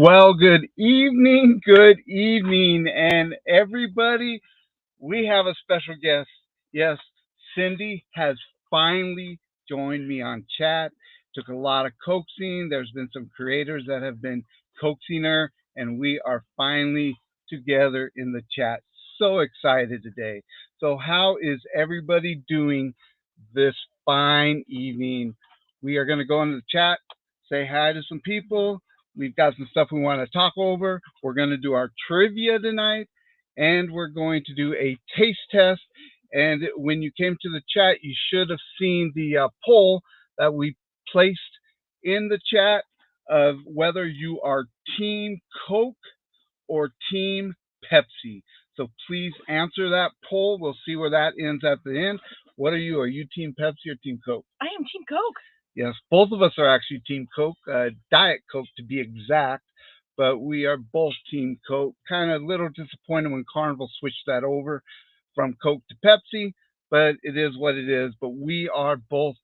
Well, good evening, and everybody. We have a special guest. Yes, Cindy has finally joined me on chat. Took a lot of coaxing. There's been some creators that have been coaxing her, and we are finally together in the chat. So excited today. So, how is everybody doing this fine evening? We are going to go into the chat, say hi to some people. We've got some stuff we want to talk over. We're going to do our trivia tonight, and we're going to do a taste test. And when you came to the chat, you should have seen the poll that we placed in the chat of whether you are Team Coke or Team Pepsi. So please answer that poll. We'll see where that ends at the end. What are you? Are you Team Pepsi or Team Coke? I am Team Coke. Yes, both of us are actually Team Coke, Diet Coke to be exact, but we are both Team Coke. Kind of a little disappointed when Carnival switched that over from Coke to Pepsi, but it is what it is. But we are both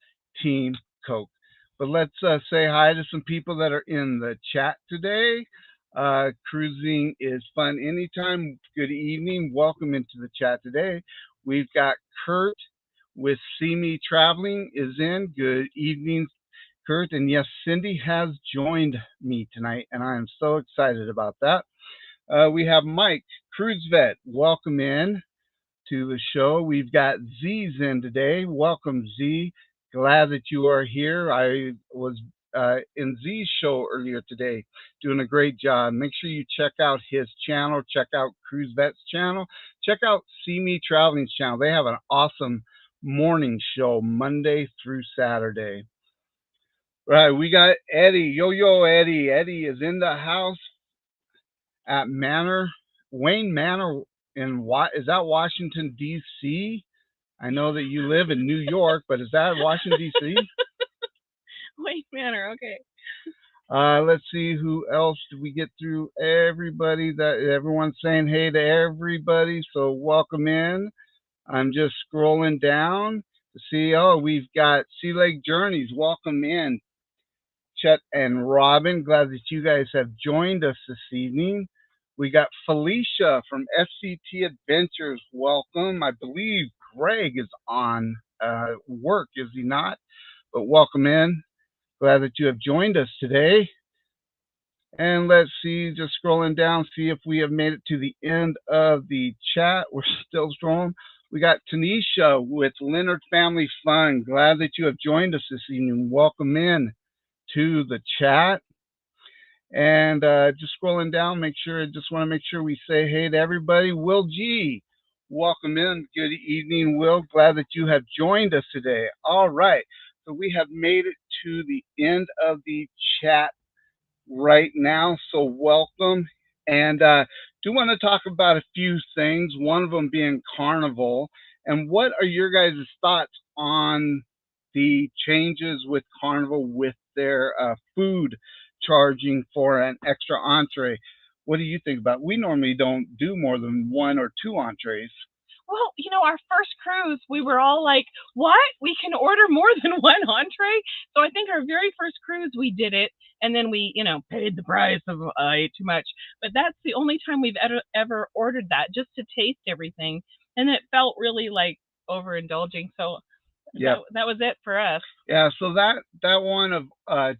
Team Coke. But let's say hi to some people that are in the chat today. Cruising is fun anytime. Good evening. Welcome into the chat today. We've got Kurt with See Me Traveling is in. Good evening, Kurt. And yes, Cindy has joined me tonight, and I am so excited about that. We have Mike, Cruise Vet. Welcome in to the show. We've got Z's in today. Welcome, Z. Glad that you are here. I was in Z's show earlier today, doing a great job. Make sure you check out his channel, check out Cruise Vet's channel, check out See Me Traveling's channel. They have an awesome morning show Monday through Saturday. Right, we got Eddie. Yo, Eddie. Eddie is in the house at Wayne Manor is that Washington, D.C.? I know that you live in New York, but is that Washington, D.C.? Wayne Manor, okay. Let's see, who else did we get through? Everyone's saying hey to everybody, so welcome in. I'm just scrolling down to see, we've got Sea Lake Journeys. Welcome in, Chet and Robin. Glad that you guys have joined us this evening. We got Felicia from FCT Adventures. Welcome. I believe Greg is on work, is he not? But welcome in. Glad that you have joined us today. And let's see, just scrolling down, see if we have made it to the end of the chat. We're still scrolling. We got Tanisha with Leonard Family Fun. Glad that you have joined us this evening. Welcome in to the chat. And just scrolling down, just want to make sure we say hey to everybody. Will G, welcome in. Good evening, Will. Glad that you have joined us today. All right. So we have made it to the end of the chat right now. So welcome. And do want to talk about a few things, one of them being Carnival. And what are your guys' thoughts on the changes with Carnival with their food charging for an extra entree? What do you think about it? We normally don't do more than one or two entrees. Well, our first cruise, we were all like, what? We can order more than one entree? So I think our very first cruise, we did it. And then we, paid the price of I ate too much. But that's the only time we've ever ordered that, just to taste everything. And it felt really like overindulging. So yeah, that was it for us. Yeah, so that one of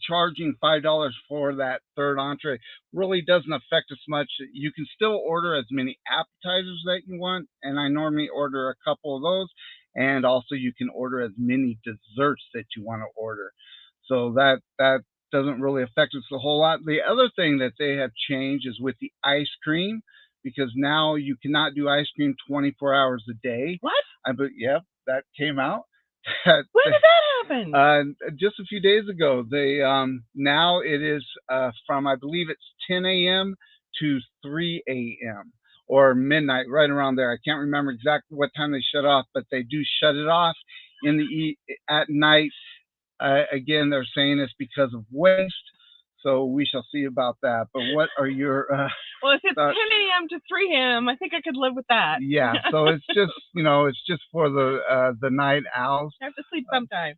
charging $5 for that third entree really doesn't affect us much. You can still order as many appetizers that you want, and I normally order a couple of those, and also you can order as many desserts that you want to order. So that doesn't really affect us a whole lot. The other thing that they have changed is with the ice cream, because now you cannot do ice cream 24 hours a day. What? Yep, that came out. When did that happen? Just a few days ago. They now it is from, I believe it's 10 a.m. to 3 a.m. or midnight, right around there. I can't remember exactly what time they shut off, but they do shut it off at night. Again, they're saying it's because of waste. So we shall see about that. But what are your well, if it's 10 a.m. to 3 a.m., I think I could live with that. Yeah, so it's just it's just for the night owls. I have to sleep sometime.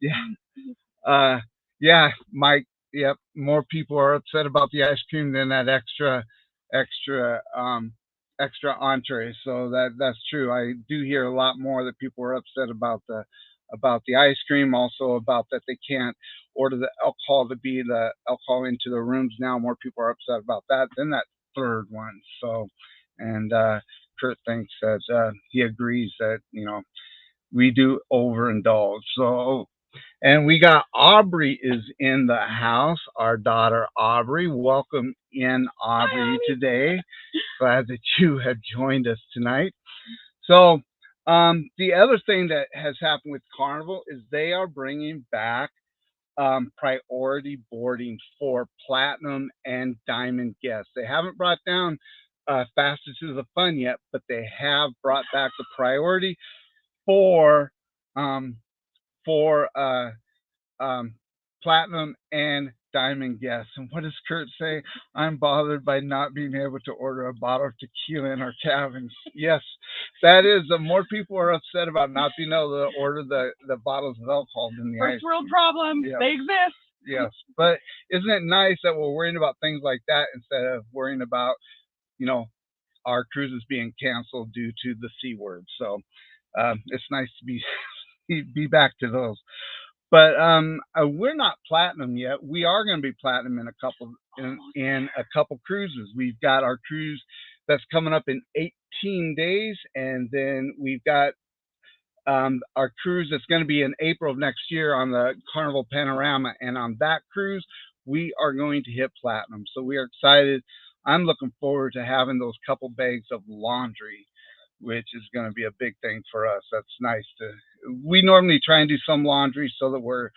Yeah, Mike. Yep, more people are upset about the ice cream than that extra extra entree. So that's true. I do hear a lot more that people are upset about the ice cream, also about that they can't order the alcohol to be the alcohol into the rooms now. More people are upset about that than that third one. So, and Kurt thinks that he agrees that we do overindulge. So, and we got Aubrey is in the house. Our daughter Aubrey, welcome in Aubrey today. Glad that you have joined us tonight. So, the other thing that has happened with Carnival is they are bringing back priority boarding for platinum and diamond guests. They haven't brought down fastest to the fun yet, but they have brought back the priority for um, for um, platinum and diamond guests. And what does Kurt say? I'm bothered by not being able to order a bottle of tequila in our cabins. Yes, that is. More people are upset about not being able to order the bottles of alcohol than the first world problems. Yeah. They exist. Yes, but isn't it nice that we're worrying about things like that instead of worrying about, our cruises being canceled due to the C word? So it's nice to be back to those. But we're not platinum yet. We are going to be platinum in a couple cruises. We've got our cruise that's coming up in 18 days, and then we've got our cruise that's going to be in April of next year on the Carnival Panorama. And on that cruise, we are going to hit platinum. So we are excited. I'm looking forward to having those couple bags of laundry, which is going to be a big thing for us. That's nice we normally try and do some laundry so that we're,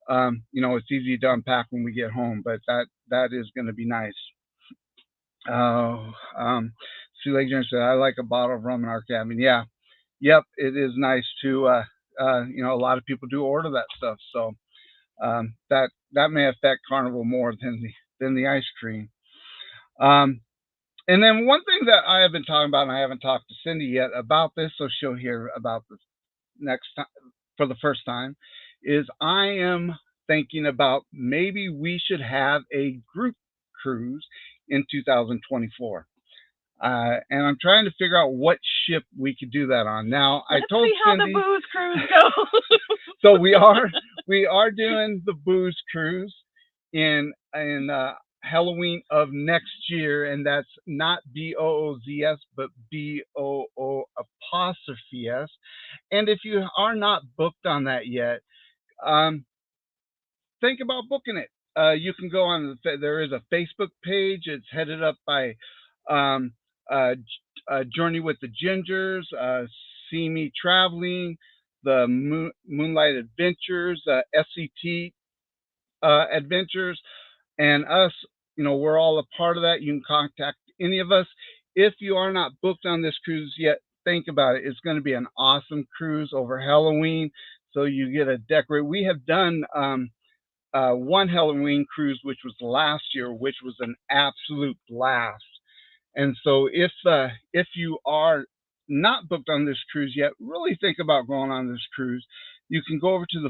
it's easy to unpack when we get home, but that is going to be nice. Sue Lake Junior said, I like a bottle of rum in our cabin. Yeah. Yep. It is nice to, a lot of people do order that stuff. So, that may affect Carnival more than the ice cream. And then one thing that I have been talking about, and I haven't talked to Cindy yet about this, so she'll hear about this next time for the first time, is I am thinking about maybe we should have a group cruise in 2024. And I'm trying to figure out what ship we could do that on. Now, Let's I told see how Cindy, the booze cruise goes. So we are doing the booze cruise in Halloween of next year, and that's not BOOZS, but BOO apostrophe S. And if you are not booked on that yet, think about booking it. You can go on. There is a Facebook page. It's headed up by Journey with the Gingers, See Me Traveling, the Moonlight Adventures, SCT Adventures, and us. We're all a part of that. You can contact any of us. If you are not booked on this cruise yet, think about it. It's going to be an awesome cruise over Halloween. So you get a decorate. We have done one Halloween cruise, which was last year, which was an absolute blast. And so if you are not booked on this cruise yet, really think about going on this cruise. You can go over to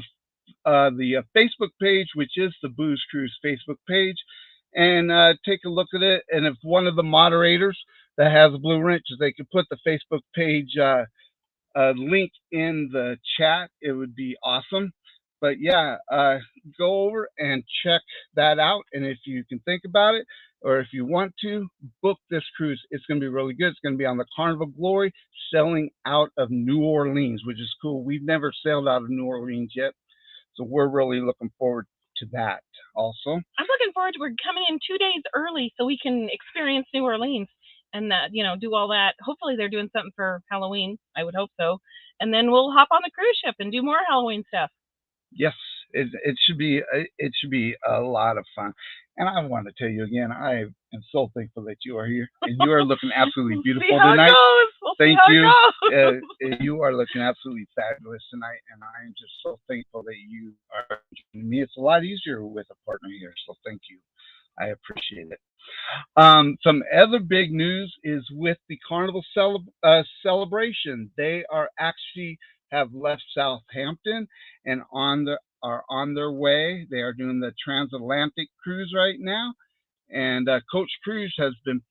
the Facebook page, which is the Booze Cruise Facebook page, and take a look at it. And if one of the moderators that has a blue wrench, they could put the Facebook page link in the chat, it would be awesome. But yeah, go over and check that out. And if you can think about it, or if you want to book this cruise, it's going to be really good. It's going to be on the Carnival Glory, sailing out of New Orleans, which is cool. We've never sailed out of New Orleans yet, so we're really looking forward to that also. I'm looking forward to, we're coming in 2 days early so we can experience New Orleans and do all that. Hopefully they're doing something for Halloween. I would hope so. And then we'll hop on the cruise ship and do more Halloween stuff. Yes, it should be a lot of fun. And I want to tell you again, I am so thankful that you are here, and you are looking absolutely beautiful tonight. Thank you. You are looking absolutely fabulous tonight, and I am just so thankful that you are joining me. It's a lot easier with a partner here, so thank you. I appreciate it. Some other big news is with the Carnival celebration. They are actually have left Southampton and are on their way. They are doing the transatlantic cruise right now, And Coach Cruise has been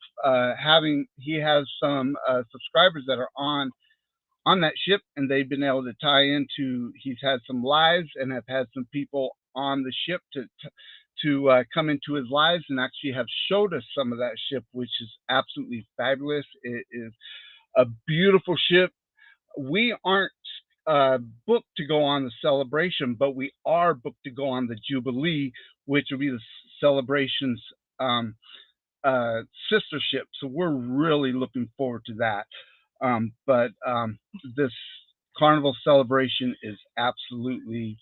he has some subscribers that are on that ship, and they've been able to tie into. He's had some lives and have had some people on the ship to come into his lives and actually have showed us some of that ship, which is absolutely fabulous. It is a beautiful ship. We aren't booked to go on the celebration, but we are booked to go on the Jubilee, which will be the celebration's um, sister ship. So we're really looking forward to that. But this Carnival celebration is absolutely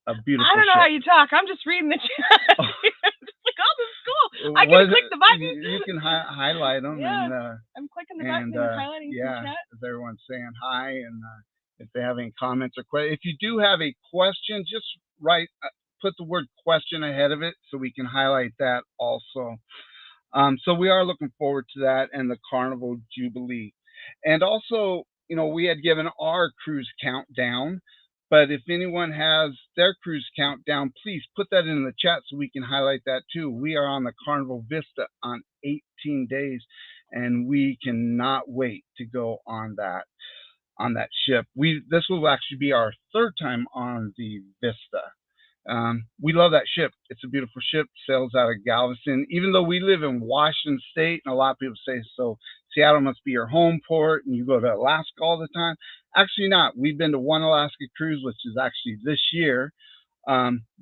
a beautiful I don't know ship. how you talk. I'm just reading the chat. Just like, oh, this is cool. I can click the button. You can highlight them. Yeah, And I'm clicking the button and highlighting yeah, some chat. if everyone's saying hi, and if they have any comments or questions. If you do have a question, just put the word question ahead of it so we can highlight that also. So we are looking forward to that and the Carnival Jubilee. And also, we had given our cruise countdown, but if anyone has their cruise countdown, please put that in the chat so we can highlight that too. We are on the Carnival Vista on 18 days, and we cannot wait to go on that ship. This will actually be our third time on the Vista. We love that ship. It's a beautiful ship. Sails out of Galveston. Even though we live in Washington State, and a lot of people say, so Seattle must be your home port, and you go to Alaska all the time. Actually not. We've been to one Alaska cruise, which is actually this year.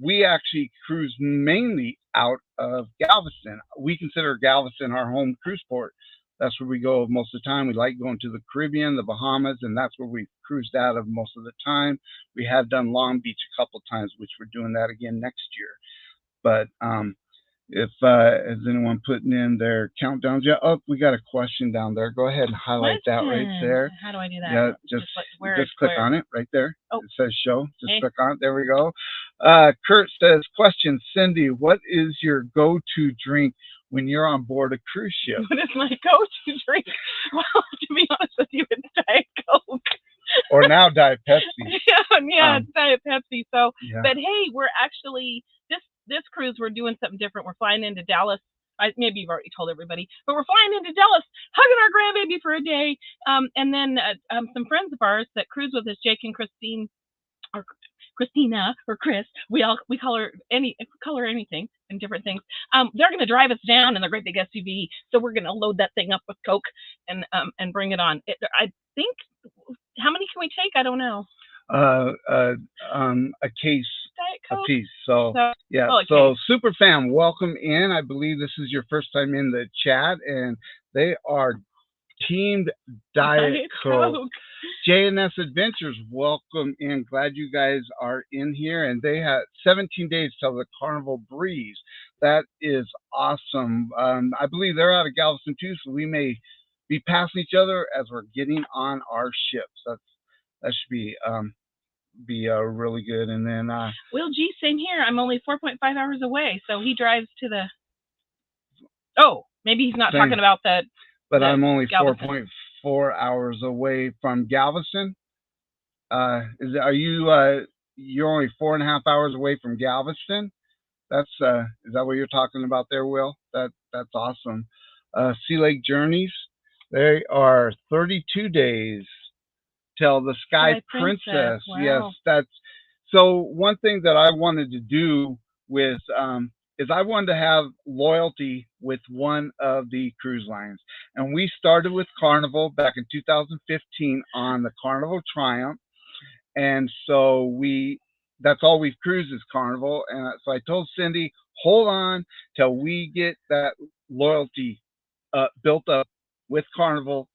We actually cruise mainly out of Galveston. We consider Galveston our home cruise port. That's where we go most of the time. We like going to the Caribbean, the Bahamas, and that's where we cruised out of most of the time. We have done Long Beach a couple times, which we're doing that again next year. But if is anyone putting in their countdowns? Yeah. Oh, we got a question down there. Go ahead and highlight that right there. How do I do that? Yeah, just click on it right there. Oh. It says show. Just click on it. There we go. Kurt says, question, Cindy, what is your go-to drink when you're on board a cruise ship? What is my go-to drink? Well, to be honest with you, it's Diet Coke. Or now Diet Pepsi. It's Diet Pepsi. So, yeah. But hey, we're actually this cruise, we're doing something different. We're flying into Dallas. Maybe you've already told everybody, but we're flying into Dallas, hugging our grandbaby for a day, and then some friends of ours that cruise with us, Jake and Christine, or Christina or Chris, we call her anything and different things. They're going to drive us down in the great big SUV, so we're going to load that thing up with Coke and bring it on. I think, how many can we take? I don't know. A case Diet Coke? a piece. So yeah. So Super Fam, welcome in. I believe this is your first time in the chat, and they are teamed Diet Coke. J&S Adventures, welcome in. Glad you guys are in here. And they have 17 days till the Carnival Breeze. That is awesome. I believe they're out of Galveston too, so we may be passing each other as we're getting on our ships. That should be really good. And then Will G, same here. I'm only 4.5 hours away, so he drives to the. Oh, maybe he's not talking about that. But I'm only 4.4 hours away from Galveston. Are you? You're only 4.5 hours away from Galveston. That's is that what you're talking about there, Will? That's awesome. Sea Lake Journeys. They are 32 days till the Sky Princess. Wow. Yes, that's so. One thing that I wanted to do with is I wanted to have loyalty with one of the cruise lines, and we started with Carnival back in 2015 on the Carnival Triumph, and so that's all we've cruised is Carnival, and so I told Cindy, hold on till we get that loyalty built up with Carnival.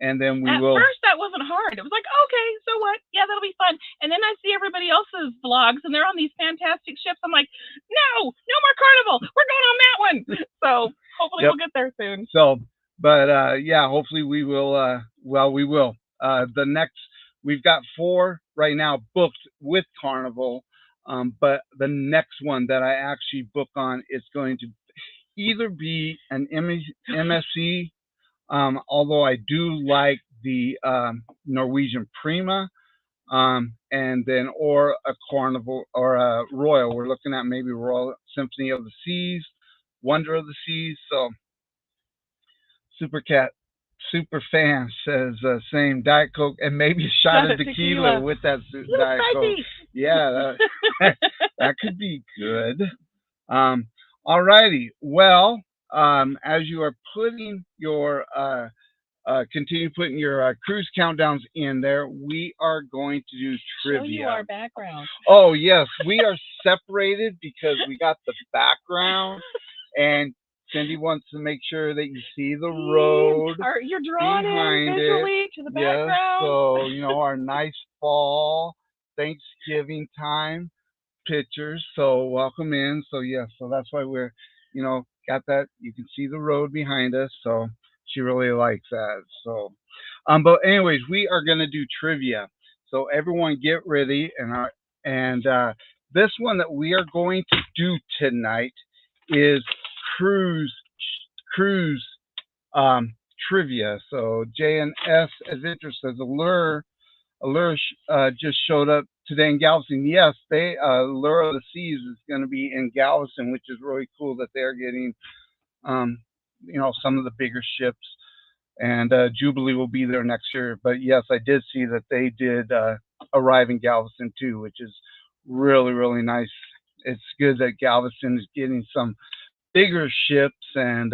And then At first, that wasn't hard. It was like, okay, so what? Yeah, that'll be fun. And then I see everybody else's vlogs, and they're on these fantastic ships. I'm like, no more Carnival. We're going on that one. So hopefully we'll get there soon. So, but yeah, hopefully we will. We will. We've got 4 right now booked with Carnival, but the next one that I actually book on is going to either be an MSC. Although I do like the Norwegian Prima, and then or a Carnival or a Royal. We're looking at maybe Royal Symphony of the Seas wonder of the seas. So Super Cat, super fan says same Diet Coke and maybe a shot of tequila with that Diet Coke. Yeah, that could be good. Alrighty. Well, as you are putting your continue putting your cruise countdowns in there, we are going to do trivia. Show you our background. Oh yes, we are separated because we got the background, and Cindy wants to make sure that you see the road. You're drawn in visually to the background. Yes, so our nice fall Thanksgiving time pictures. So welcome in. So yes, so that's why we're got that. You can see the road behind us. So she really likes that. So but anyways, we are gonna do trivia. So everyone get ready, and this one that we are going to do tonight is cruise trivia. So JNS Adventure says Allure just showed up today in Galveston. Yes, they Allure of the Seas is going to be in Galveston, which is really cool that they're getting some of the bigger ships, and Jubilee will be there next year. But yes, I did see that they did arrive in Galveston too, which is really, really nice. It's good that Galveston is getting some bigger ships, and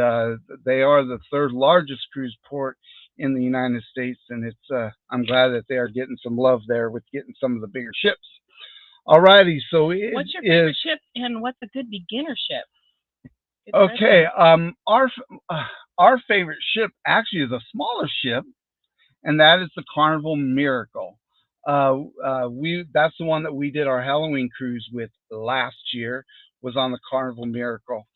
they are the third largest cruise port in the United States, and it's I'm glad that they are getting some love there with getting some of the bigger ships. Alrighty, so what's your favorite ship, and what's a good beginner ship? Okay, our favorite ship actually is a smaller ship, and that is the Carnival Miracle. That's the one that we did our Halloween cruise with last year. Was on the Carnival Miracle.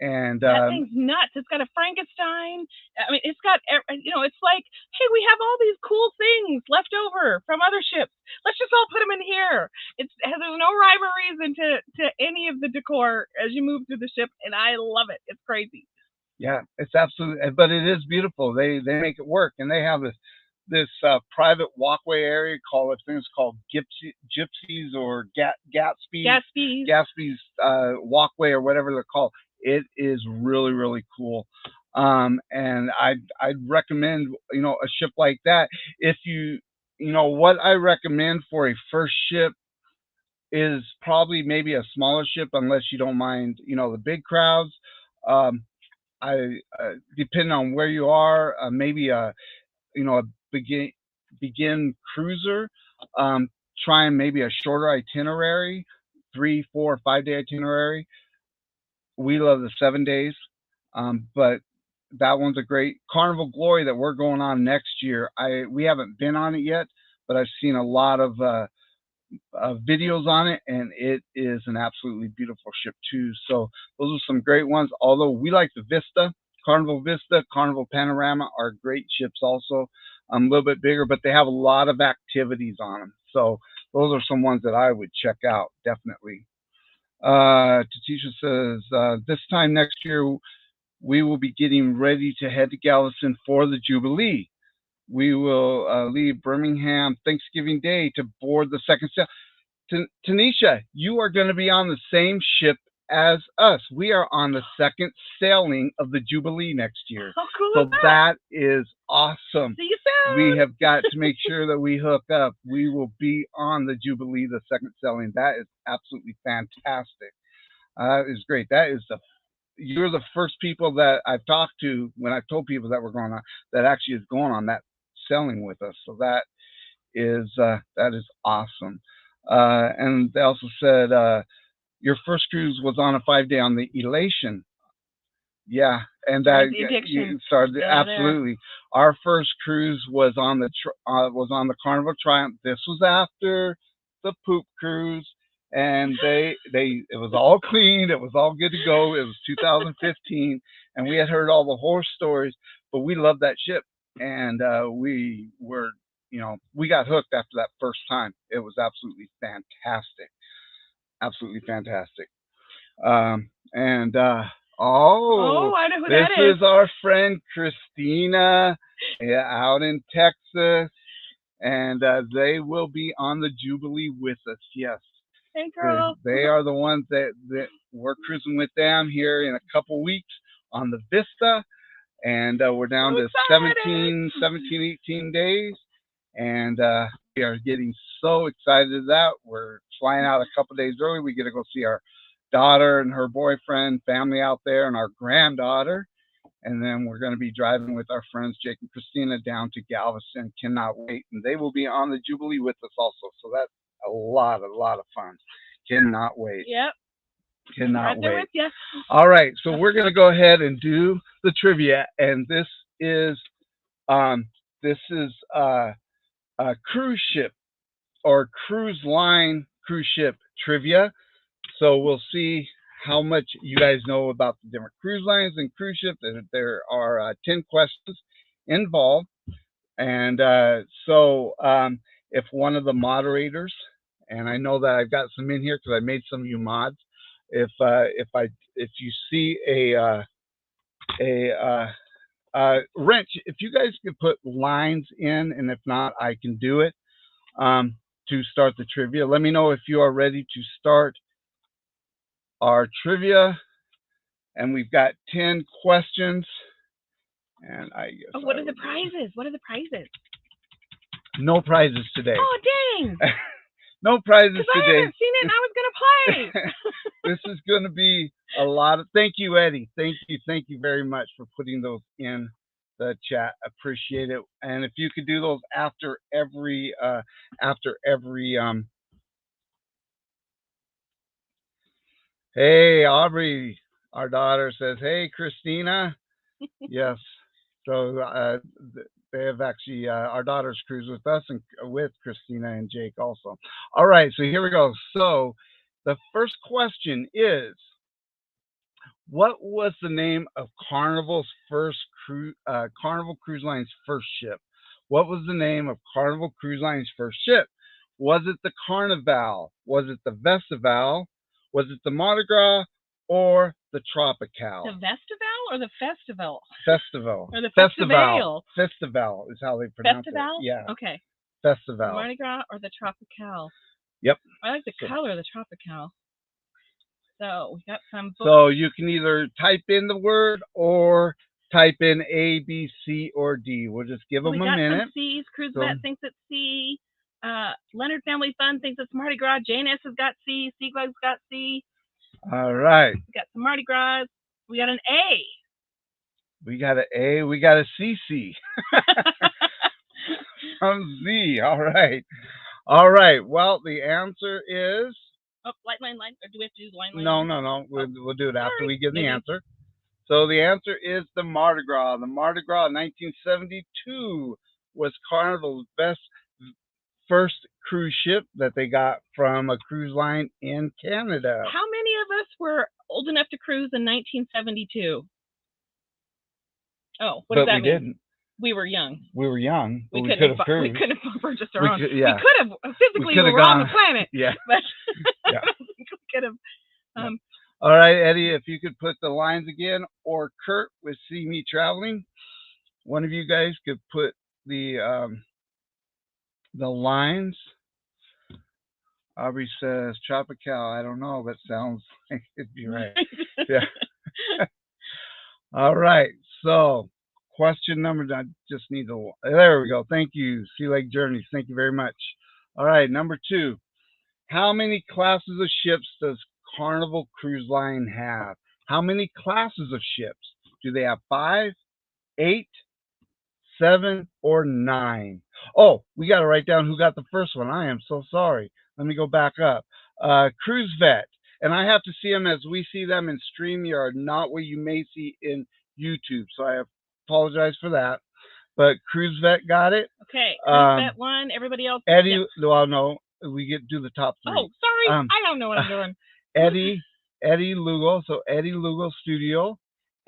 And that thing's nuts. It's got a Frankenstein. I mean, it's got it's like, hey, we have all these cool things left over from other ships. Let's just all put them in here. There's no rhyme or reason to any of the decor as you move through the ship, and I love it. It's crazy. Yeah, it's absolutely, but it is beautiful. They make it work, and they have this private walkway area called, I think it's called Gypsies or Gatsby's walkway or whatever they're called. It is really, really cool. And I'd recommend, a ship like that. If what I recommend for a first ship is probably maybe a smaller ship, unless you don't mind, the big crowds. Depending on where you are, maybe a begin cruiser. Trying maybe a shorter itinerary, 3, 4, 5 day itinerary. We love the 7 days, but that one's a great Carnival Glory that we're going on next year. We haven't been on it yet, but I've seen a lot of videos on it, and it is an absolutely beautiful ship too. So those are some great ones. Although we like the Carnival Vista, Carnival Panorama are great ships also. A little bit bigger, but they have a lot of activities on them. So those are some ones that I would check out, definitely. Tatisha says, this time next year, we will be getting ready to head to Galveston for the Jubilee. We will leave Birmingham Thanksgiving Day to board the second sail. Tanisha, you are going to be on the same ship as us. We are on the second sailing of the Jubilee next year. How cool so is that? That is awesome. See you soon. We have got to make sure that we hook up. We will be on the Jubilee, the second sailing. That is absolutely fantastic. That is great. You're the first people that I've talked to when I've told people that we're going on, that actually is going on that sailing with us. So that is awesome. And they also said your first cruise was on a 5-day on the Elation. Yeah, and that you started absolutely. There. Our first cruise was on the Carnival Triumph. This was after the poop cruise, and it was all clean. It was all good to go. It was 2015, and we had heard all the horror stories, but we loved that ship, and we were, we got hooked after that first time. It was absolutely fantastic. Absolutely fantastic. And I know who this that is. Is our friend Christina, out in Texas, and they will be on the Jubilee with us. Yes, Hey, girl. They are the ones that we're cruising with them here in a couple weeks on the Vista, and we're down to 18 days, and we are getting so excited of that. We're flying out a couple days early. We get to go see our daughter and her boyfriend, family out there, and our granddaughter. And then we're going to be driving with our friends Jake and Christina down to Galveston. Cannot wait, and they will be on the Jubilee with us also. So that's a lot of fun. Cannot wait. Yep. Cannot right there wait. With you. All right, so we're going to go ahead and do the trivia, and this is a cruise ship or cruise line cruise ship trivia. So we'll see how much you guys know about the different cruise lines and cruise ships. There are 10 questions involved. And if one of the moderators, and I know that I've got some in here because I made some of you mods, if you see a wrench, if you guys could put lines in, and if not, I can do it to start the trivia. Let me know if you are ready to start our trivia, and we've got 10 questions. And I guess what are the prizes? What are the prizes? No prizes today. Oh, dang! No prizes today. I haven't seen it, and I was gonna play. This is going to be a lot of. Thank you, Eddie. Thank you very much for putting those in the chat. Appreciate it. And if you could do those after every. Hey, Aubrey, our daughter says, "Hey, Christina." Yes. So they have actually our daughter's cruise with us and with Christina and Jake also. All right, so here we go. So the first question is, what was the name of Carnival Cruise Line's first ship? What was the name of Carnival Cruise Line's first ship? Was it the Carnival? Was it the Vestival? Was it the Mardi Gras or the Tropical? The Vestival or the Festival? Festival. Or the Festival? Festival is how they pronounce Festival? it. Yeah. Okay. Festival. The Mardi Gras or the Tropical? Yep. I like the color of the Tropical. So we got some books. So you can either type in the word or type in A, B, C, or D. We'll just give them a minute. We got some C's. Cruise Vet thinks it's C. Leonard Family Fun thinks it's Mardi Gras. Jane S has got C. Seaglug's got C. All right. We got some Mardi Gras. We got an A. We got an A. We got a CC. From Z. All right. All right. Well, the answer is. Oh, line. Or do we have to do the line? No. We'll do it after we give the answer. So the answer is the Mardi Gras. The Mardi Gras in 1972 was Carnival's first cruise ship that they got from a cruise line in Canada. How many of us were old enough to cruise in 1972? Oh, what does that mean? Didn't. We were young. We could have cruised. We couldn't have purchased our own. Yeah. We could have physically. We were on the planet. Yeah. But I don't think we could have. All right, Eddie, if you could put the lines again, or Kurt with See Me Traveling. One of you guys could put the lines. Aubrey says Tropical. I don't know, but sounds like it'd be right. Yeah. All right. So question number. I just need to. There we go. Thank you, Sea Lake Journeys. Thank you very much. All right. Number 2. How many classes of ships does Carnival Cruise Line have? How many classes of ships? Do they have 5, 8, 7, or 9? Oh, we got to write down who got the first one. I am so sorry. Let me go back up. Cruise Vet. And I have to see them as we see them in StreamYard, not what you may see in YouTube. So I apologize for that. But Cruise Vet got it. Okay. Cruise Vet won. Everybody else. Eddie, yep. Well, no. We get do the top 3. Oh, sorry. I don't know what I'm doing. Eddie Lugo. So Eddie Lugo Studio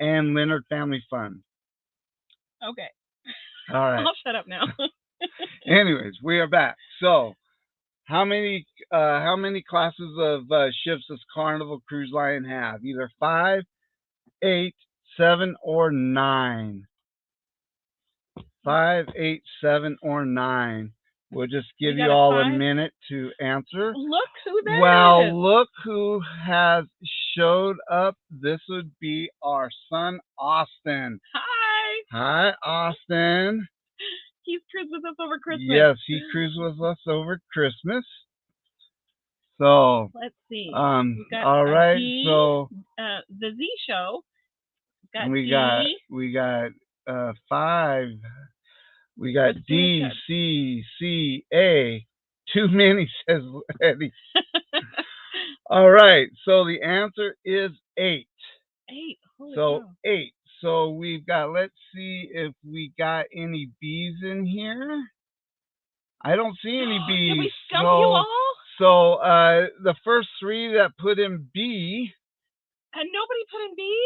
and Leonard Family Fun. Okay. All right. I'll shut up now. Anyways, we are back. So how many classes of ships does Carnival Cruise Line have? Either 5, 8, 7, or 9. 5, 8, 7, or 9. We'll just give We got you a all a 5. minute to answer. Look who that is. Well, look who has showed up. This would be our son, Austin. Hi. Hi, Austin. He's cruised with us over Christmas. Yes, he cruised with us over Christmas. So, let's see. We've got all right. D, so the Z show. we got 5. We got D, C, C, A. Too many, says Eddie. All right. So the answer is 8. 8. Holy so cow. 8. So we've got, let's see if we got any B's in here. I don't see any B's. Did we stump you all? So the first 3 that put in B. And nobody put in B?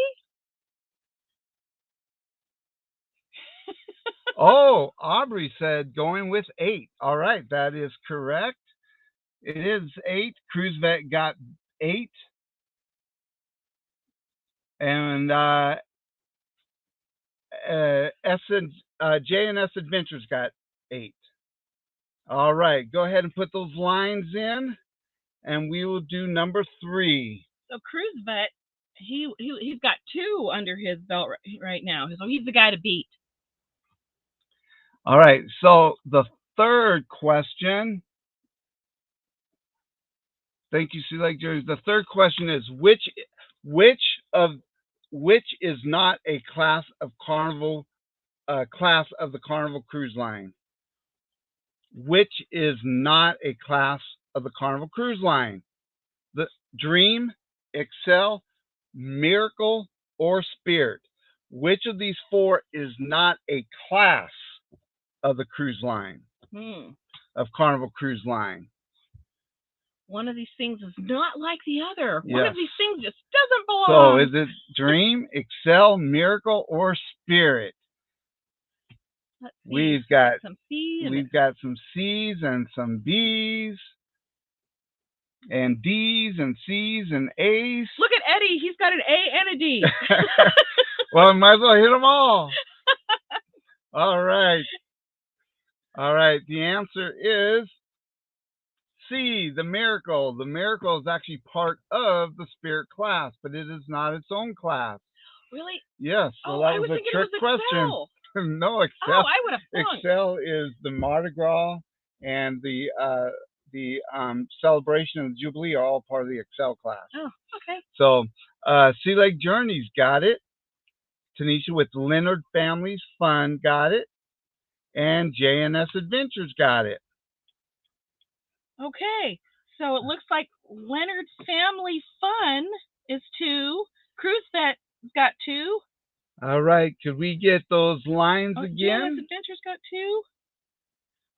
Oh, Aubrey said going with 8. All right, that is correct. It is 8. Cruise Vet got 8. And J&S Adventures got 8. All right, go ahead and put those lines in, and we will do number 3. So Cruise Vet, he's got 2 under his belt right now, so he's the guy to beat. All right, so the third question. Thank you, Sea Lake Jerry. The third question is which is not a class of the Carnival Cruise Line? Which is not a class of the Carnival Cruise Line? The Dream, Excel, Miracle, or Spirit? Which of these 4 is not a class of the cruise line? Of Carnival Cruise Line? One of these things is not like the other. Yes. One of these things just doesn't belong. So is it Dream, Excel, Miracle, or Spirit? Let's see. We've got some C's. We've got some C's and some B's and D's and C's and A's. Look at Eddie. He's got an A and a D. Well, I might as well hit them all. All right. All right. The answer is C, the Miracle. The Miracle is actually part of the Spirit class, but it is not its own class. Really? Yes. So that was a trick question. No, Excel. Oh, I would have flunked. Excel is the Mardi Gras and the celebration of the Jubilee are all part of the Excel class. Oh, okay. So Sea Lake Journeys got it. Tanisha with Leonard Family's Fun got it. And J&S Adventures got it. Okay. So it looks like Leonard's Family Fun is 2. Cruise Vet got 2. All right. Could we get those lines again? J&S Adventures got 2.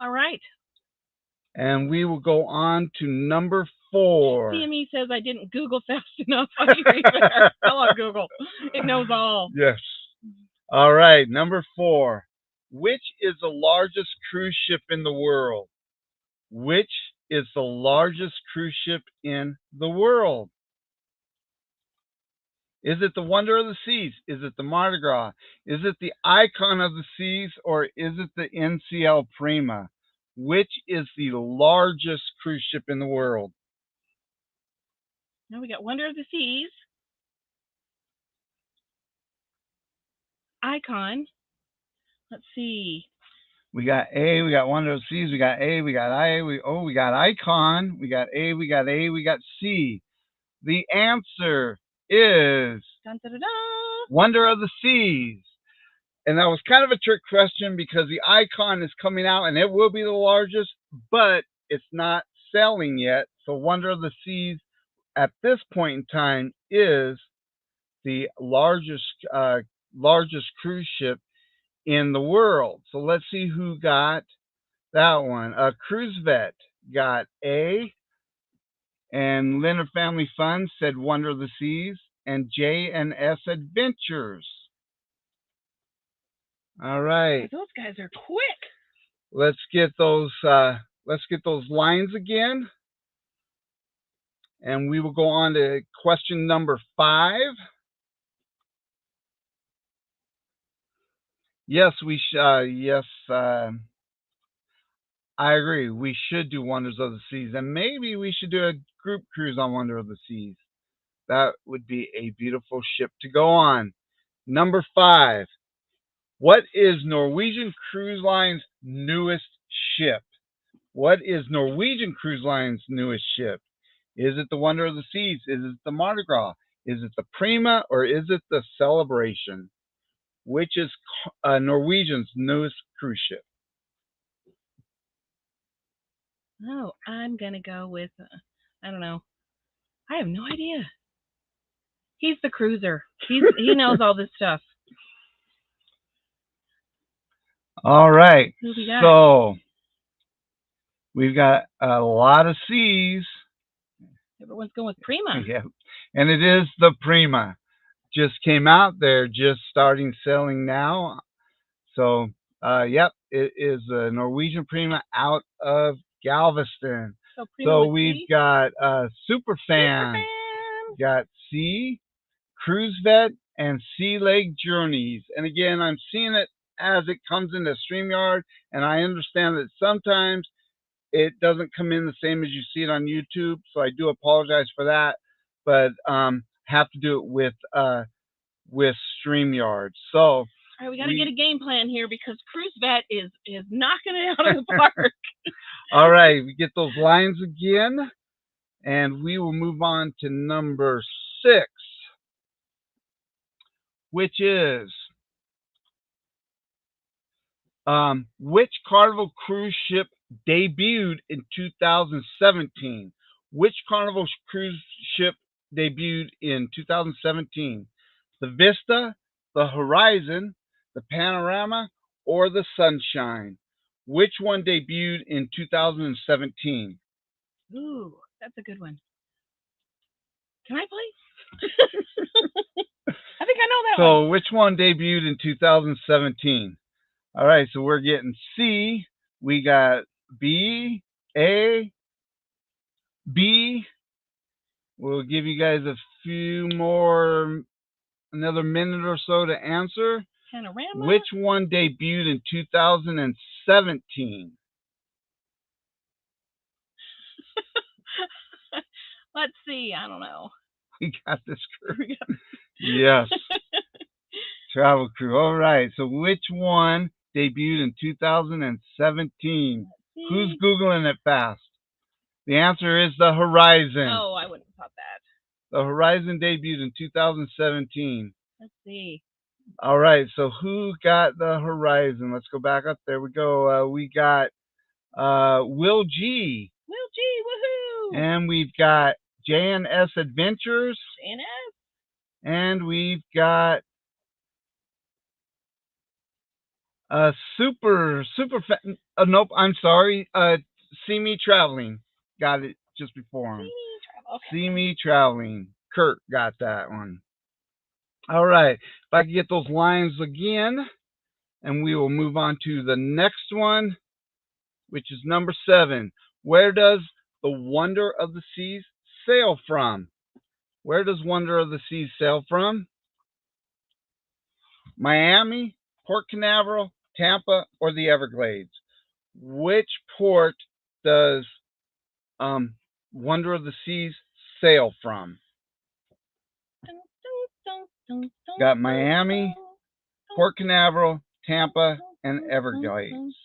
All right. And we will go on to number 4. CME says I didn't Google fast enough. Still on Google. It knows all. Yes. All right. Number 4. Which is the largest cruise ship in the world? Which is the largest cruise ship in the world? Is it the Wonder of the Seas? Is it the Mardi Gras? Is it the Icon of the Seas? Or is it the NCL Prima? Which is the largest cruise ship in the world? Now we got Wonder of the Seas, Icon. Let's see. We got A, we got Wonder of the Seas, we got A, we got I, we got Icon, we got A, we got A, we got C. The answer is dun, dun, dun, dun. Wonder of the Seas. And that was kind of a trick question because the Icon is coming out and it will be the largest, but it's not selling yet. So Wonder of the Seas at this point in time is the largest cruise ship in the world. So let's see who got that one. Cruise Vet got A, and Leonard Family Fun said Wonder of the Seas, and J&S Adventures. All right. Those guys are quick. Let's get those lines again. And we will go on to question number 5. Yes, I agree. We should do Wonders of the Seas, and maybe we should do a group cruise on Wonder of the Seas. That would be a beautiful ship to go on. Number 5. What is Norwegian Cruise Line's newest ship? What is Norwegian Cruise Line's newest ship? Is it the Wonder of the Seas? Is it the Mardi Gras? Is it the Prima or is it the Celebration? Which is Norwegian's newest cruise ship? Oh, I'm gonna go with I don't know. I have no idea. He's the cruiser. He knows all this stuff. All right. Who we got? So we've got a lot of C's. Everyone's going with Prima. Yeah. And it is the Prima. Just came out. They're just starting selling now. So, yep, it is a Norwegian Prima out of Galveston. So we've got Superfan, got Sea, Cruise Vet, and Sea Lake Journeys. And again, I'm seeing it as it comes into StreamYard, and I understand that sometimes it doesn't come in the same as you see it on YouTube. So I do apologize for that, but have to do it with StreamYard. So all right, we got to get a game plan here because Cruise Vet is knocking it out of the park. All right, we get those lines again, and we will move on to number 6, which is which Carnival cruise ship debuted in 2017? Which Carnival cruise ship debuted in 2017? The Vista, the Horizon, the Panorama, or the Sunshine? Which one debuted in 2017? Ooh, that's a good one. Can I play? I think I know that one. So which one debuted in 2017? All right, so we're getting C. We got B, A, B. We'll give you guys a few more, another minute or so to answer. Panorama? Which one debuted in 2017? Let's see. I don't know. We got this crew. Yes. Travel Crew. All right. So which one debuted in 2017? Who's Googling it fast? The answer is the Horizon. Oh, I wouldn't have thought that. The Horizon debuted in 2017. Let's see. All right. So who got the Horizon? Let's go back up. There we go. We got Will G. Will G. Woohoo! And we've got J&S Adventures. J&S. And we've got nope, I'm sorry. See Me Traveling. Got it just before him. See Me Traveling. Kurt got that one. All right. If I can get those lines again, and we will move on to the next one, which is number 7. Where does the Wonder of the Seas sail from? Where does Wonder of the Seas sail from? Miami, Port Canaveral, Tampa, or the Everglades? Which port does Wonder of the Seas sail from? Got Miami, Port Canaveral, Tampa, and Everglades.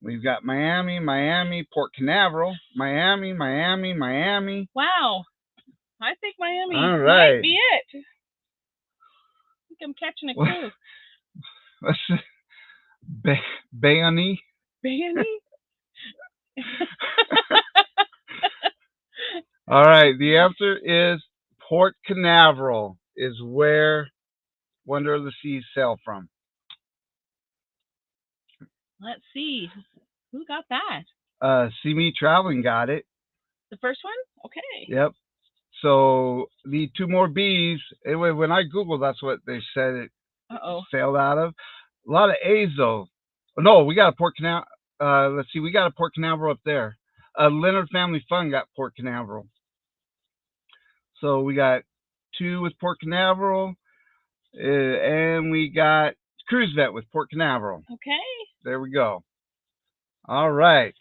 We've got Miami, Port Canaveral, Miami. Wow. I think Miami might be it. I think I'm catching a clue. Bayani? Bayani? All right, the answer is Port Canaveral is where Wonder of the Seas sail from. Let's see. Who got that? See Me Traveling got it. The first one? Okay. Yep. So the 2 more B's. Anyway, when I Googled, that's what they said it sailed out of. A lot of A's though. No, we got a Port Canaveral. Let's see, we got a Port Canaveral up there. Leonard Family Fun got Port Canaveral. So we got 2 with Port Canaveral, and we got Cruise Vet with Port Canaveral. Okay. There we go. All right.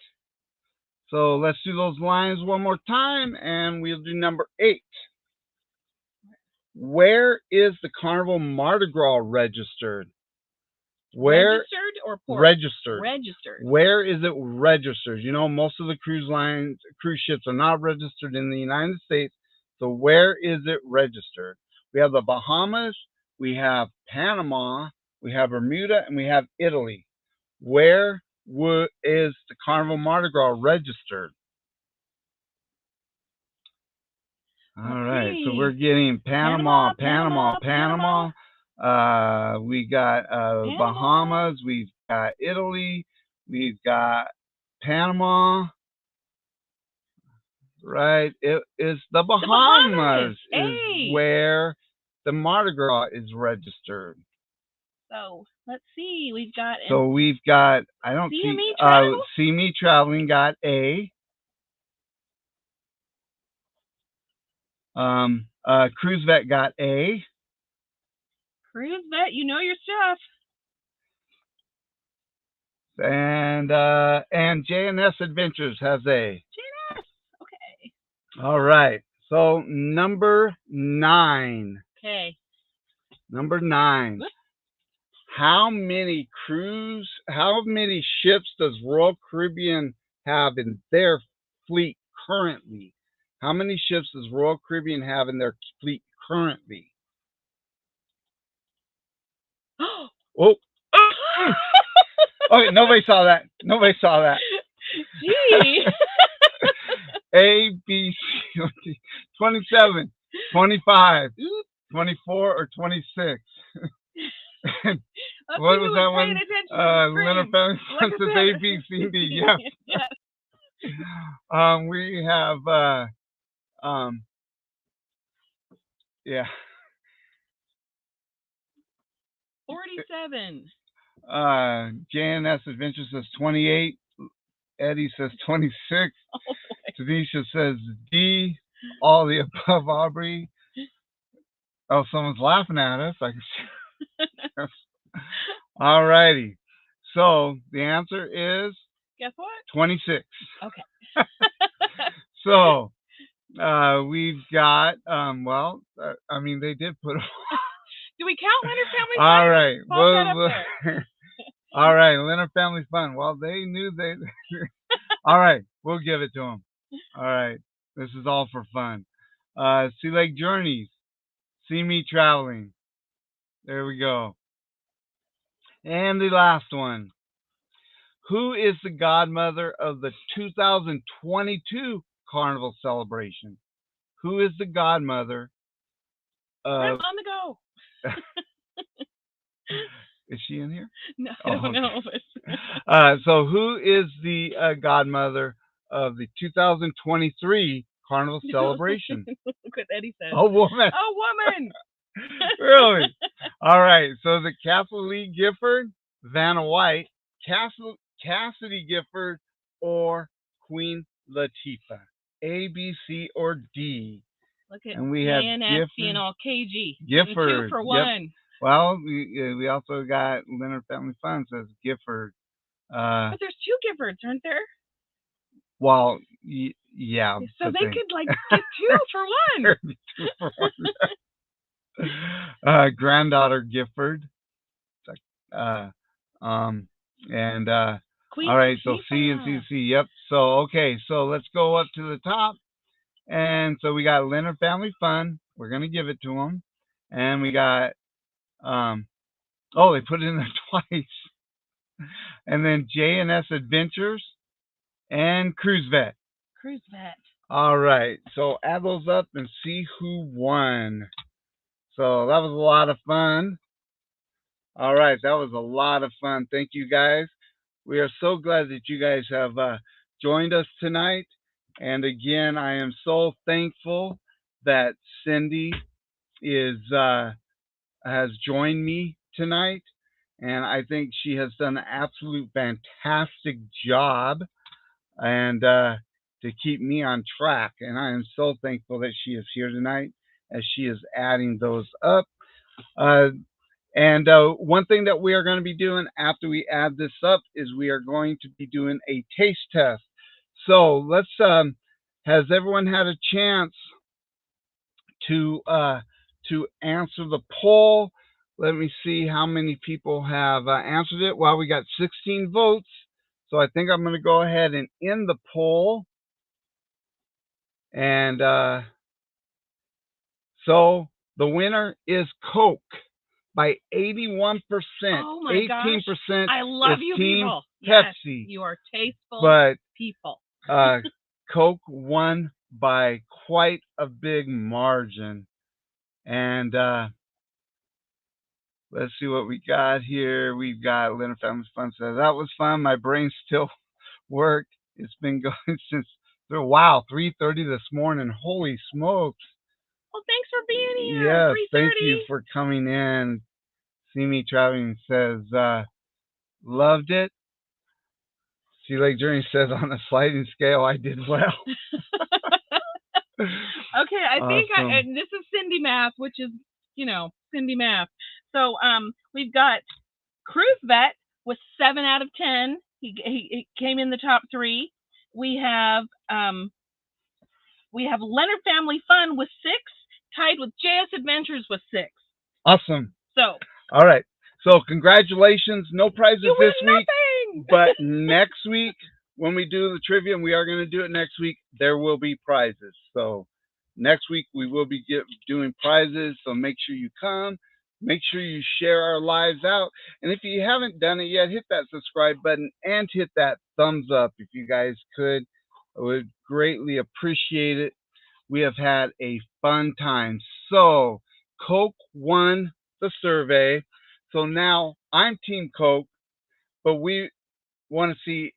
So let's do those lines one more time, and we'll do number 8. Where is the Carnival Mardi Gras registered? Where Registered or port? registered? Registered. Where is it registered? You know, most of the cruise ships are not registered in the United States. So where is it registered? We have the Bahamas, we have Panama, we have Bermuda, and we have Italy. Where is the Carnival Mardi Gras registered? All right, so we're getting Panama. We got Bahamas. We've got Italy. We've got Panama. Right, it is the Bahamas. Is where the Mardi Gras is registered. So let's see. We've got. I don't See see. Me Travel? See Me Traveling got A. Cruise Vet got A. Cruise Vet, you know your stuff. And J&S Adventures has A. J&S, okay. All right. So number 9. Okay. Number 9. How many ships does Royal Caribbean have in their fleet currently? How many ships does Royal Caribbean have in their fleet currently? Oh. Okay, nobody saw that. Gee. A, B, C, 27, 25, 24, or 26. What was that one? Leonard Family Fun says A, B, C, D. Yes. We have yeah. 47. J&S Adventure says 28. Eddie says 26. Oh, Tanisha says D. All the above, Aubrey. Oh, someone's laughing at us. I can see. All righty. So the answer is. Guess what? 26. Okay. So we've got I mean they did put. Do we count Leonard Family Fun? All right. All right, Leonard Family Fun. Well, they knew they. All right, we'll give it to them. All right, this is all for fun. Sea Lake Journeys, See Me Traveling. There we go. And the last one. Who is the godmother of the 2022 Carnival celebration? Who is the godmother of... I'm on the go. Is she in here? No, I don't know. So who is the godmother of the 2023 Carnival celebration? Look what Eddie said. A woman. A woman. Really? All right. So is it Kathleen Gifford, Vanna White, Cassidy Gifford, or Queen Latifah? A, B, C, or D? Look at and we have Gifford, being all KG. Gifford. 2 for 1. Yep. Well, we also got Leonard Family Fun says Gifford. But there's 2 Giffords, aren't there? Well, yeah. So they could get 2 for 1. 2 for 1. Granddaughter Gifford. Queen all right, so Latifah. C and C, C. Yep. So okay, so let's go up to the top, and so we got Leonard Family Fun. We're gonna give it to them, and we got they put it in there twice, and then J&S Adventures and Cruise Vet. Cruise Vet. All right, so add those up and see who won. So that was a lot of fun. All right, that was a lot of fun. Thank you guys. We are so glad that you guys have joined us tonight. And again, I am so thankful that Cindy has joined me tonight. And I think she has done an absolute fantastic job and to keep me on track. And I am so thankful that she is here tonight as she is adding those up. And one thing that we are going to be doing after we add this up is we are going to be doing a taste test. So let's. Has everyone had a chance to answer the poll? Let me see how many people have answered it. Well, we got 16 votes. So I think I'm going to go ahead and end the poll. And so the winner is Coke by 81%. Oh my 18% gosh. I love is you Team people. Pepsi. Yes, you are tasteful But people. Coke won by quite a big margin. And let's see what we got here. We've got Leonard Family's Fun says, that was fun. My brain still worked. It's been going since, wow, 3:30 this morning. Holy smokes. Well, thanks for being here. Yes, 3:30. thank you for coming in. See Me Traveling says, loved it. See Lake Journey says, on a sliding scale, I did well. Okay, I think and this is Cindy Math, which is, Cindy Math. So we've got Cruise Vet with 7 out of 10. He came in the top 3. We have Leonard Family Fun with 6, tied with JS Adventures with 6. Awesome. So. All right. So congratulations. No prizes this week. Nothing. But next week, when we do the trivia, and we are going to do it next week, there will be prizes. So next week we will be doing prizes. So make sure you come. Make sure you share our lives out. And if you haven't done it yet, hit that subscribe button and hit that thumbs up if you guys could. I would greatly appreciate it. We have had a fun time. So Coke won the survey. So now I'm Team Coke, but we want to see,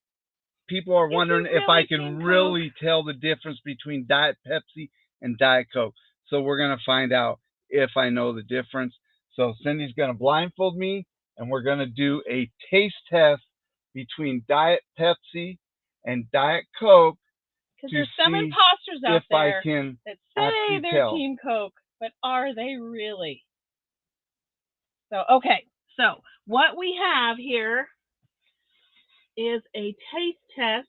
people are wondering if I can really tell the difference between Diet Pepsi and Diet Coke. So we're going to find out if I know the difference. So Cindy's going to blindfold me, and we're going to do a taste test between Diet Pepsi and Diet Coke. Because there's some imposters out there that say they're tell. Team Coke, but are they really? So, okay. So what we have here is a taste test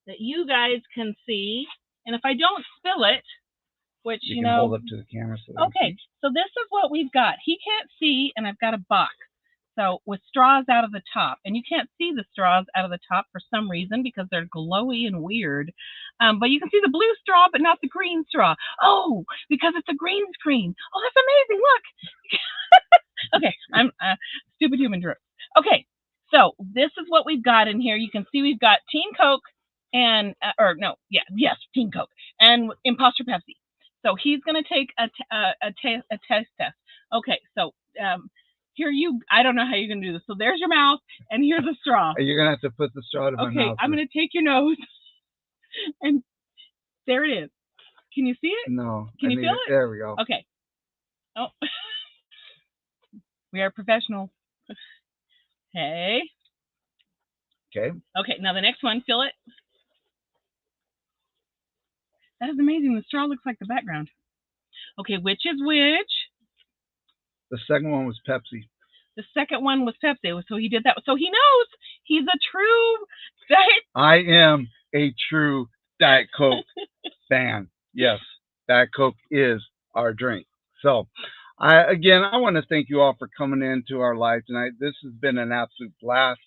that you guys can see. And if I don't spill it, which, you can hold up to the camera. Okay. So this is what we've got. He can't see, and I've got a box. So with straws out of the top, and you can't see the straws out of the top for some reason because they're glowy and weird. But you can see the blue straw, but not the green straw. Oh, because it's a green screen. Oh, that's amazing! Look. Okay, I'm stupid human drip. Okay, so this is what we've got in here. You can see we've got Team Coke and Team Coke and Imposter Pepsi. So he's going to take a taste test. Okay, so. Here I don't know how you're going to do this. So there's your mouth, and here's a straw. You're going to have to put the straw to my mouth. Okay, I'm going to take your nose, and there it is. Can you see it? No. Can you feel it? There we go. Okay. Oh. We are professionals. Hey. Okay. Okay, now the next one, feel it. That is amazing. The straw looks like the background. Okay, which is which? The second one was Pepsi. The second one was Pepsi. So he did that. So he knows he's a true Diet. I am a true Diet Coke fan. Yes, Diet Coke is our drink. So, I want to thank you all for coming into our live tonight. This has been an absolute blast.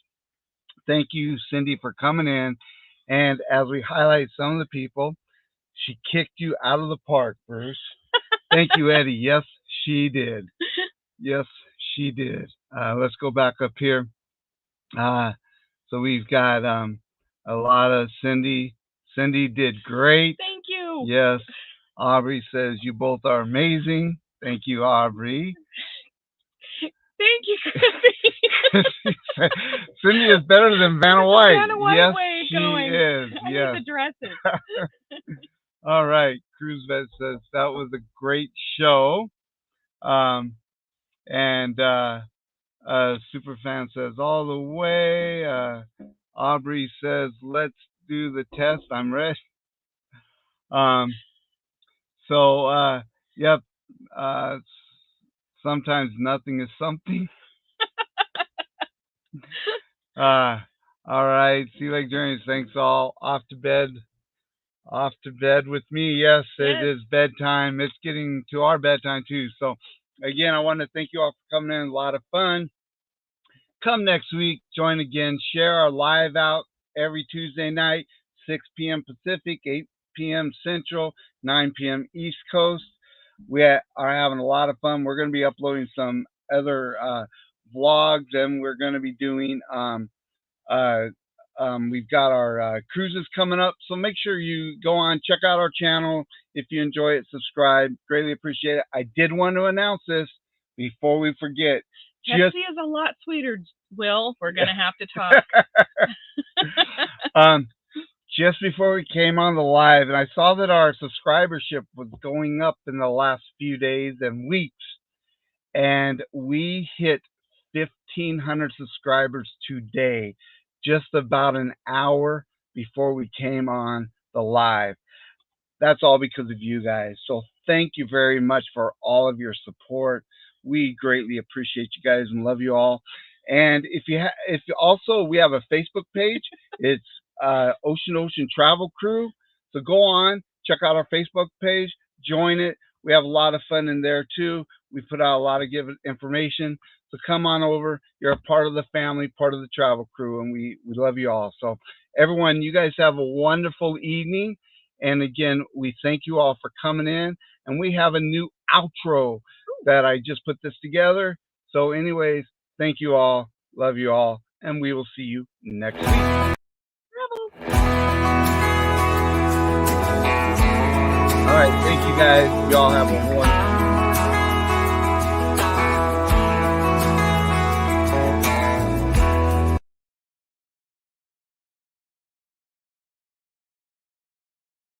Thank you, Cindy, for coming in. And as we highlight some of the people, she kicked you out of the park, Bruce. Thank you, Eddie. Yes, she did. Yes, she did. Let's go back up here. So we've got a lot of Cindy. Cindy did great. Thank you. Yes. Aubrey says you both are amazing. Thank you, Aubrey. Thank you, Chrissy. Cindy is better than Vanna White. Vanna White yes, way she going. is. I yes. need the dresses. All right. Cruise Vet says that was a great show. And Superfan says all the way. Aubrey says let's do the test. I'm ready. Yep. Sometimes nothing is something. All right. Sea Lake Journeys. Thanks all. Off to bed. Off to bed with me. Yes, it is bedtime. It's getting to our bedtime too. So, again, I want to thank you all for coming in. A lot of fun. Come next week. Join again. Share our live out every Tuesday night, 6 p.m. Pacific, 8 p.m. Central, 9 p.m. East Coast. We are having a lot of fun. We're going to be uploading some other vlogs, and we're going to be doing we've got our cruises coming up, so make sure you go on, check out our channel. If you enjoy it, subscribe. Greatly appreciate it. I did want to announce this before we forget. Pepsi is a lot sweeter, Will. We're going to have to talk. Just before we came on the live, and I saw that our subscribership was going up in the last few days and weeks, and we hit 1,500 subscribers today, just about an hour before we came on the live. That's all because of you guys. So thank you very much for all of your support. We greatly appreciate you guys and love you all. And if you also, we have a Facebook page. It's Ocean Travel Crew. So go on, check out our Facebook page, join it. We have a lot of fun in there too. We put out a lot of good information. So come on over. You're a part of the family, part of the travel crew, and we love you all. So everyone, you guys have a wonderful evening. And again, we thank you all for coming in. And we have a new outro that I just put this together. So anyways, thank you all. Love you all. And we will see you next week. All right. Thank you guys. Y'all have a wonderful